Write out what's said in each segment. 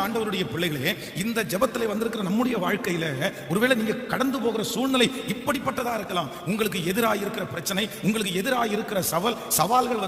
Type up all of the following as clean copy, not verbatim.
ஆண்டவருடைய பிள்ளைகளே, இந்த ஜெபத்திலே வந்திருக்கிற நம்முடைய வாழ்க்கையில ஒருவேளை நீங்க கடந்து போகிற சூழ்நிலை இப்படிப்பட்டதா இருக்கலாம். உங்களுக்கு எதிராக இருக்கிற பிரச்சனை, உங்களுக்கு எதிராக இருக்கிற சவால்கள்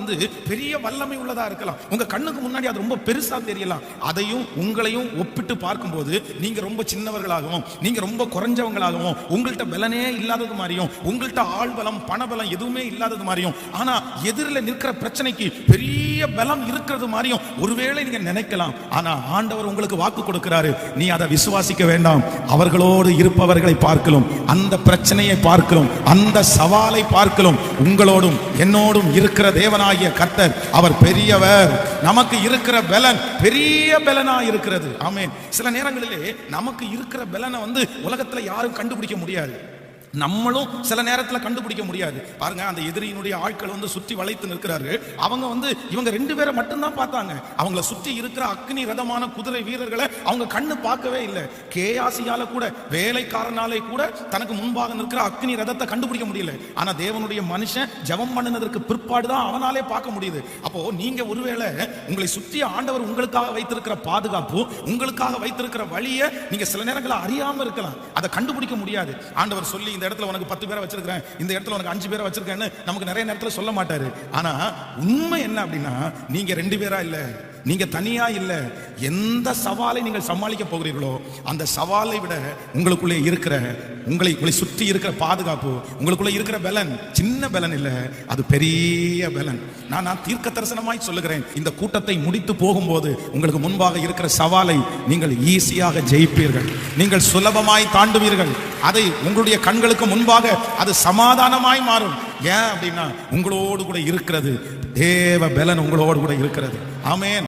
பெரிய வல்லமை உள்ளதா இருக்கலாம். உங்க கண்ணுக்கு முன்னாடி அது ரொம்ப பெருசா தெரியலாம். அதையும் உங்களையும் ஒப்பிட்டு பார்க்கும்போது நீங்க ரொம்ப சின்னவர்களாகவும், நீங்க ரொம்ப குறைஞ்சவங்களாகவும், உங்கள்கிட்ட பலனே இல்லாதது மாதிரியும், உங்கள்கிட்ட ஆள்பலம் பணபலம் எதுவுமே இல்லாதது மாதிரியும், ஆனா எதிரில் நிற்கிற பிரச்சனைக்கு பெரிய பலம் இருக்கிறது மாதிரியும் ஒருவேளை நீங்க நினைக்கலாம். ஆனா ஆண்டவர் உங்களுக்கு வாக்கு கொடுக்கிறாரு, நீ அதை விசுவாசிக்க வேண்டாம். அவர்களோடு இருப்பவர்களை பார்க்கலாம், அந்த பிரச்சனையை பார்க்கலாம், அந்த சவாலை பார்க்கலாம், உங்களோடும் என்னோடும் இருக்கிற தேவனாகிய கர்த்தர் அவர் பெரியவர். நமக்கு இருக்கிற பலன் பெரிய பலனா இருக்கிறது. ஆமென். சில நேரங்களிலே நமக்கு இருக்கிற பலனை உலகத்துல யாரும் கண்டுபிடிக்க முடியாது. நம்மளும் சில நேரத்தில் கண்டுபிடிக்க முடியாது. பாருங்க, அந்த எதிரியினுடைய ஆட்கள் சுற்றி வளைத்து நிற்கிறாரு. அவங்க இவங்க 2 பேரை மட்டும்தான் பார்த்தாங்க. அவங்கள சுற்றி இருக்கிற அக்னி ரதமான குதிரை வீரர்களை அவங்க கண்ணு பார்க்கவே இல்லை. கேயாசியால கூட, வேலைக்காரனாலே கூட தனக்கு முன்பாக நிற்கிற அக்னி ரதத்தை கண்டுபிடிக்க முடியல. ஆனா தேவனுடைய மனுஷன் ஜெபம் பண்ணினதற்கு பிற்பாடுதான் அவனாலே பார்க்க முடியுது. அப்போ நீங்க ஒருவேளை உங்களை சுற்றி ஆண்டவர் உங்களுக்காக வைத்திருக்கிற பாதுகாப்பு, உங்களுக்காக வைத்திருக்கிற வழியை நீங்க சில நேரங்களில் அறியாம இருக்கலாம். அதை கண்டுபிடிக்க முடியாது. ஆண்டவர் சொல்லி இந்த இடத்துல உனக்கு 10 பேரை வச்சிருக்கேன், இந்த இடத்துல உனக்கு 5 பேரை வச்சிருக்கேன்னு நமக்கு நிறைய நேரத்துல சொல்ல மாட்டாரு. ஆனா உண்மை என்ன அப்படின்னா, நீங்க 2 பேரா இல்ல, நீங்க தனியா இல்ல. எந்த சவாலை நீங்கள் சமாளிக்க போகிறீர்களோ அந்த சவாலை விட உங்களுக்குள்ளே இருக்கிற, உங்களை சுற்றி இருக்கிற பாதுகாப்பு, உங்களுக்குள்ளே இருக்கிற பலன் சின்ன பலன் இல்ல, அது பெரிய பலன். நான் தீர்க்க தரிசனமாய் சொல்லுகிறேன், இந்த கூட்டத்தை முடித்து போகும்போது உங்களுக்கு முன்பாக இருக்கிற சவாலை நீங்கள் ஈஸியாக ஜெயிப்பீர்கள், நீங்கள் சுலபமாய் தாண்டுவீர்கள். அதை உங்களுடைய கண்களுக்கு முன்பாக அது சமாதானமாய் மாறும். ஏன் அப்படின்னா உங்களோடு கூட இருக்கிறது தேவ பலன், உங்களோடு கூட இருக்கிறது. ஆமென்.